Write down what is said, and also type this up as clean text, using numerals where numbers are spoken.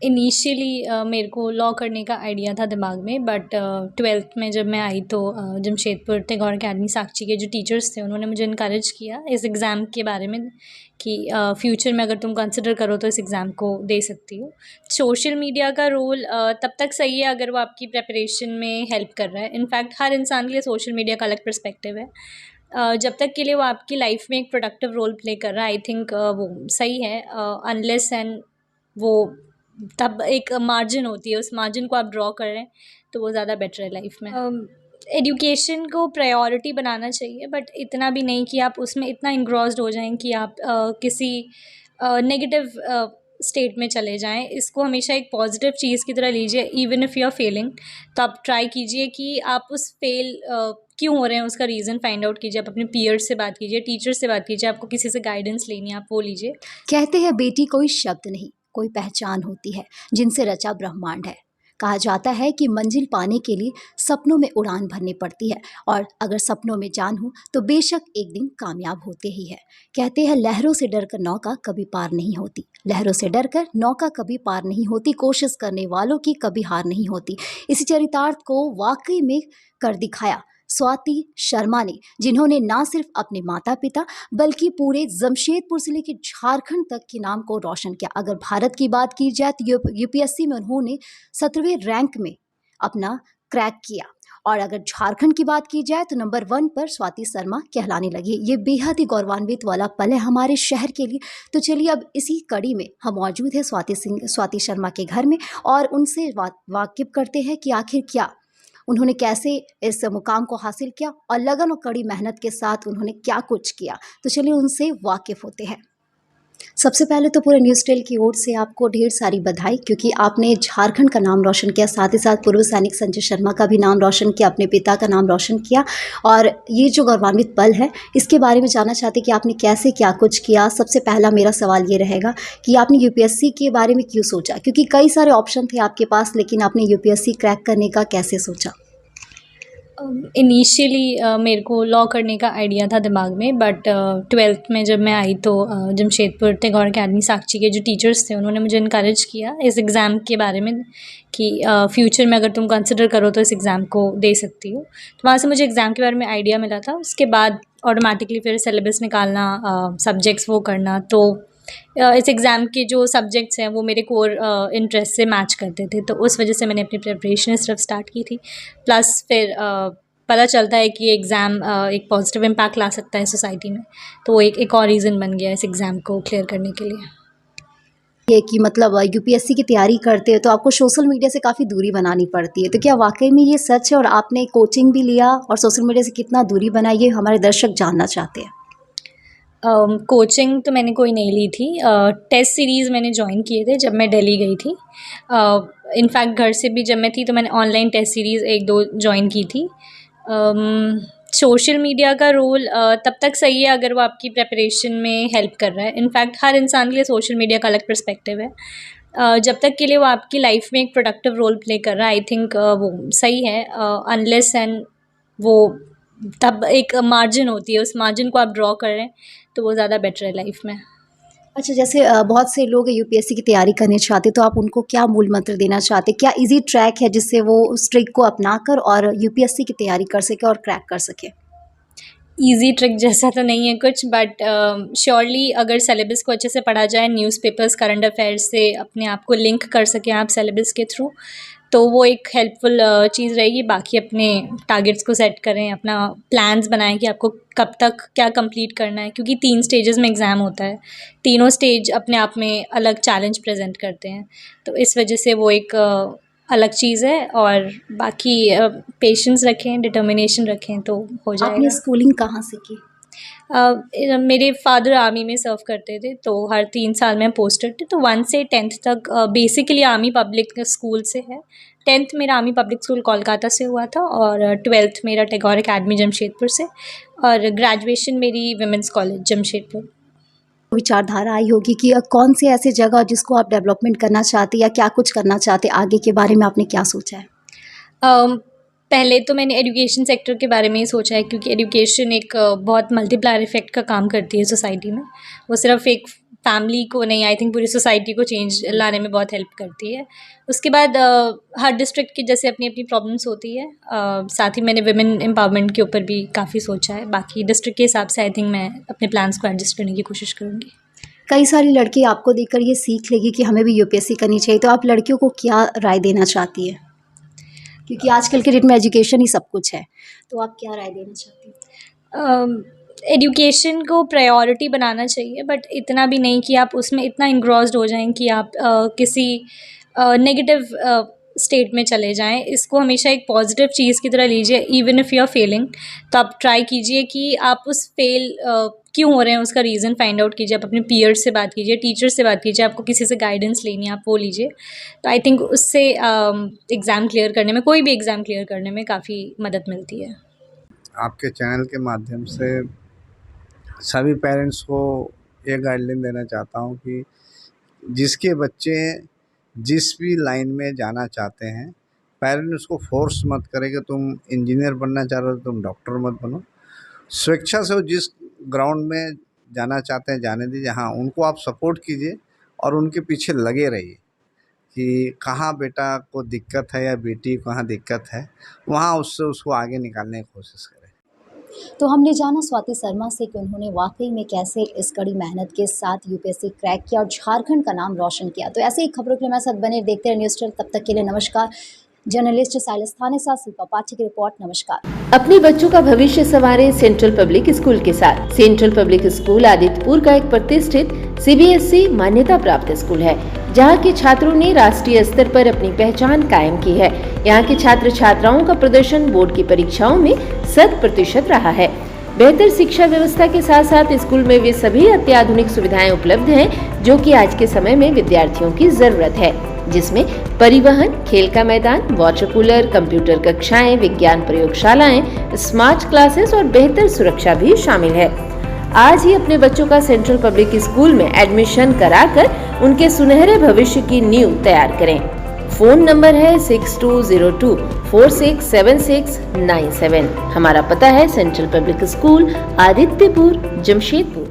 Initially मेरे को law करने का आइडिया था दिमाग में, बट ट्वेल्थ में जब मैं आई तो जमशेदपुर टैगोर अकेडमी साक्षी के जो टीचर्स थे उन्होंने मुझे इनकरेज किया इस एग्ज़ाम के बारे में कि फ्यूचर में अगर तुम कंसिडर करो तो इस एग्ज़ाम को दे सकती हो। सोशल मीडिया का रोल तब तक सही है अगर वो आपकी प्रिपरेशन में हेल्प कर रहा है। इनफैक्ट हर इंसान के लिए सोशल मीडिया का अलग पर्सपेक्टिव है। जब तक के लिए वो आपकी लाइफ में एक प्रोडक्टिव रोल प्ले कर रहा है, आई थिंक वो सही है, अनलेस एंड वो तब एक मार्जिन होती है, उस मार्जिन को आप ड्रॉ कर रहे हैं तो वो ज़्यादा बेटर है लाइफ में। एजुकेशन को प्रायोरिटी बनाना चाहिए, बट इतना भी नहीं कि आप उसमें इतना इंग्रॉस्ड हो जाएं कि आप किसी नेगेटिव स्टेट में चले जाएं। इसको हमेशा एक पॉजिटिव चीज़ की तरह लीजिए। Even if you are failing तो आप ट्राई कीजिए कि आप उस फेल क्यों हो रहे हैं उसका रीज़न फाइंड आउट कीजिए। आप अपने पीयर्स से बात कीजिए, टीचर से बात कीजिए, आपको किसी से गाइडेंस लेनी है आप वो लीजिए। कहते हैं बेटी कोई शब्द नहीं, कोई पहचान होती है जिनसे रचा ब्रह्मांड है। कहा जाता है कि मंजिल पाने के लिए सपनों में उड़ान भरनी पड़ती है, और अगर सपनों में जान हो तो बेशक एक दिन कामयाब होते ही है। कहते हैं लहरों से डरकर नौका कभी पार नहीं होती, लहरों से डरकर नौका कभी पार नहीं होती, कोशिश करने वालों की कभी हार नहीं होती। इसी चरितार्थ को वाकई में कर दिखाया स्वाति शर्मा ने, जिन्होंने ना सिर्फ अपने माता पिता बल्कि पूरे जमशेदपुर से लेकर झारखंड तक के नाम को रोशन किया। अगर भारत की बात की जाए तो यूपीएससी में उन्होंने 17वें रैंक में अपना क्रैक किया, और अगर झारखंड की बात की जाए तो नंबर 1 पर स्वाति शर्मा कहलाने लगी। ये बेहद ही गौरवान्वित वाला पल है हमारे शहर के लिए। तो चलिए अब इसी कड़ी में हम मौजूद हैं स्वाति शर्मा के घर में, और उनसे वाकिफ करते हैं कि आखिर क्या उन्होंने कैसे इस मुकाम को हासिल किया और लगन और कड़ी मेहनत के साथ उन्होंने क्या कुछ किया। तो चलिए उनसे वाकिफ होते हैं। सबसे पहले तो पूरे न्यूज़ टेल की ओर से आपको ढेर सारी बधाई, क्योंकि आपने झारखंड का नाम रोशन किया, साथ ही साथ पूर्व सैनिक संजय शर्मा का भी नाम रोशन किया, अपने पिता का नाम रोशन किया। और ये जो गौरवान्वित पल है इसके बारे में जानना चाहते कि आपने कैसे क्या कुछ किया। सबसे पहला मेरा सवाल ये रहेगा कि आपने यूपीएससी के बारे में क्यों सोचा, क्योंकि कई सारे ऑप्शन थे आपके पास, लेकिन आपने यूपीएससी क्रैक करने का कैसे सोचा? इनिशियली मेरे को लॉ करने का आइडिया था दिमाग में, बट ट्वेल्थ में जब मैं आई तो जमशेदपुर टैगोर अकेडमी साक्षी के जो टीचर्स थे उन्होंने मुझे इनकरेज किया इस एग्ज़ाम के बारे में कि फ्यूचर में अगर तुम कंसिडर करो तो इस एग्ज़ाम को दे सकती हो। तो वहाँ से मुझे एग्ज़ाम के बारे में आइडिया मिला था। उसके बाद ऑटोमेटिकली फिर सिलेबस निकालना, सब्जेक्ट्स वो करना, तो इस एग्ज़ाम के जो सब्जेक्ट्स हैं वो मेरे कोर इंटरेस्ट से मैच करते थे, तो उस वजह से मैंने अपनी प्रिपरेशन इस तरफ स्टार्ट की थी। प्लस फिर पता चलता है कि एग्ज़ाम एक पॉजिटिव इम्पैक्ट ला सकता है सोसाइटी में, तो वो एक और रीज़न बन गया इस एग्ज़ाम को क्लियर करने के लिए। ये कि मतलब यूपीएससी की तैयारी करते हो तो आपको सोशल मीडिया से काफ़ी दूरी बनानी पड़ती है, तो क्या वाकई में ये सच है और आपने कोचिंग भी लिया और सोशल मीडिया से कितना दूरी बनाई, ये हमारे दर्शक जानना चाहते हैं। कोचिंग तो मैंने कोई नहीं ली थी। टेस्ट सीरीज़ मैंने ज्वाइन किए थे जब मैं दिल्ली गई थी। इनफैक्ट घर से भी जब मैं थी तो मैंने ऑनलाइन टेस्ट सीरीज़ 1-2 ज्वाइन की थी। सोशल मीडिया का रोल तब तक सही है अगर वो आपकी प्रिपरेशन में हेल्प कर रहा है। इनफैक्ट हर इंसान के लिए सोशल मीडिया का अलग पर्सपेक्टिव है। जब तक के लिए वो आपकी लाइफ में एक प्रोडक्टिव रोल प्ले कर रहा है, आई थिंक वो सही है, अनलेस एंड वो तब एक मार्जिन होती है, उस मार्जिन को आप ड्रॉ कर रहे हैं तो वो ज़्यादा बेटर है लाइफ में। अच्छा, जैसे बहुत से लोग यूपीएससी की तैयारी करने चाहते, तो आप उनको क्या मूल मंत्र देना चाहते? क्या इजी ट्रैक है जिससे वो उस ट्रिक को अपनाकर और यूपीएससी की तैयारी कर सके और क्रैक कर सके? ईज़ी ट्रिक जैसा तो नहीं है कुछ, बट श्योरली अगर सिलेबस को अच्छे से पढ़ा जाए, न्यूज़पेपर्स, करंट अफेयर्स से अपने आप को लिंक कर सकें आप सिलेबस के थ्रू, तो वो एक हेल्पफुल चीज़ रहेगी। बाकी अपने टारगेट्स को सेट करें, अपना प्लान्स बनाएं कि आपको कब तक क्या कंप्लीट करना है, क्योंकि 3 स्टेजेस में एग्ज़ाम होता है। तीनों स्टेज अपने आप में अलग चैलेंज प्रेजेंट करते हैं, तो इस वजह से वो एक अलग चीज़ है। और बाकी पेशेंस रखें, डिटर्मिनेशन रखें तो हो आपने जाएगा। स्कूलिंग कहाँ से की? मेरे फादर आर्मी में सर्व करते थे, तो हर 3 साल में पोस्टेड थे, तो 1 से 10th तक बेसिकली आर्मी पब्लिक स्कूल से है। 10th मेरा आर्मी पब्लिक स्कूल कोलकाता से हुआ था, और 12th मेरा टैगोर अकेडमी जमशेदपुर से, और ग्रेजुएशन मेरी विमेंस कॉलेज जमशेदपुर। विचारधारा आई होगी कि कौन सी ऐसी जगह जिसको आप डेवलपमेंट करना चाहते या क्या कुछ करना चाहते, आगे के बारे में आपने क्या सोचा है? पहले तो मैंने एजुकेशन सेक्टर के बारे में ही सोचा है, क्योंकि एजुकेशन एक बहुत मल्टीप्लायर इफ़ेक्ट का काम करती है सोसाइटी में। वो सिर्फ एक फैमिली को नहीं, आई थिंक पूरी सोसाइटी को चेंज लाने में बहुत हेल्प करती है। उसके बाद हर डिस्ट्रिक्ट की जैसे अपनी अपनी प्रॉब्लम्स होती है, साथ ही मैंने वुमेन एम्पावरमेंट के ऊपर भी काफ़ी सोचा है। बाकी डिस्ट्रिक्ट के हिसाब से आई थिंक मैं अपने प्लान्स को एडजस्ट करने की कोशिश करूँगी। कई सारी लड़की आपको देखकर ये सीख लेगी कि हमें भी यूपीएससी करनी चाहिए, तो आप लड़कियों को क्या राय देना चाहती है? क्योंकि आजकल के डेट में एजुकेशन ही सब कुछ है, तो आप क्या राय देना चाहती हैं? एजुकेशन को प्रायोरिटी बनाना चाहिए, बट इतना भी नहीं कि आप उसमें इतना इंग्रॉस्ड हो जाएं कि आप किसी नेगेटिव स्टेट में चले जाएं। इसको हमेशा एक पॉजिटिव चीज़ की तरह लीजिए। Even if you are failing, तो आप ट्राई कीजिए कि आप उस फेल क्यों हो रहे हैं उसका रीज़न फाइंड आउट कीजिए। आप अपने पीयर्स से बात कीजिए, टीचर से बात कीजिए, आपको किसी से गाइडेंस लेनी है आप वो लीजिए। तो आई थिंक उससे एग्ज़ाम क्लियर करने में, कोई भी एग्ज़ाम क्लियर करने में काफ़ी मदद मिलती है। आपके चैनल के माध्यम से सभी पेरेंट्स को ये गाइडलाइन देना चाहता हूँ कि जिसके बच्चे जिस भी लाइन में जाना चाहते हैं, पेरेंट्स उसको फोर्स मत करें कि तुम इंजीनियर बनना चाह रहे हो तो तुम डॉक्टर मत बनो। स्वेच्छा से वो जिस ग्राउंड में जाना चाहते हैं जाने दीजिए। हाँ, उनको आप सपोर्ट कीजिए और उनके पीछे लगे रहिए कि कहाँ बेटा को दिक्कत है या बेटी को कहाँ दिक्कत है, वहाँ उससे उसको आगे निकालने की कोशिश करें। तो हमने जाना स्वाति शर्मा से कि उन्होंने वाकई में कैसे इस कड़ी मेहनत के साथ यूपीएससी क्रैक किया और झारखंड का नाम रोशन किया। तो ऐसे ही खबरों के लिए हमारे साथ बने देखते रहे न्यूज़ 12। तब तक के लिए नमस्कार। जर्नलिस्ट साइलस थाने के साथ शिल्पा पाठी की रिपोर्ट। नमस्कार। अपने बच्चों का भविष्य संवारे सेंट्रल पब्लिक स्कूल के साथ। सेंट्रल पब्लिक स्कूल आदित्यपुर का एक प्रतिष्ठित सीबीएसई मान्यता प्राप्त स्कूल है, जहां के छात्रों ने राष्ट्रीय स्तर पर अपनी पहचान कायम की है। यहाँ के छात्र छात्राओं का प्रदर्शन बोर्ड की परीक्षाओं में 100% रहा है। बेहतर शिक्षा व्यवस्था के साथ साथ स्कूल में वे सभी अत्याधुनिक सुविधाएं उपलब्ध हैं जो कि आज के समय में विद्यार्थियों की जरूरत है, जिसमें परिवहन, खेल का मैदान, वाटर कूलर, कंप्यूटर कक्षाएं, विज्ञान प्रयोगशालाएं, स्मार्ट क्लासेस और बेहतर सुरक्षा भी शामिल है। आज ही अपने बच्चों का सेंट्रल पब्लिक स्कूल में एडमिशन कराकर उनके सुनहरे भविष्य की नींव तैयार करें। फोन नंबर है 6202467697। हमारा पता है central public school Adityapur, Jamshedpur.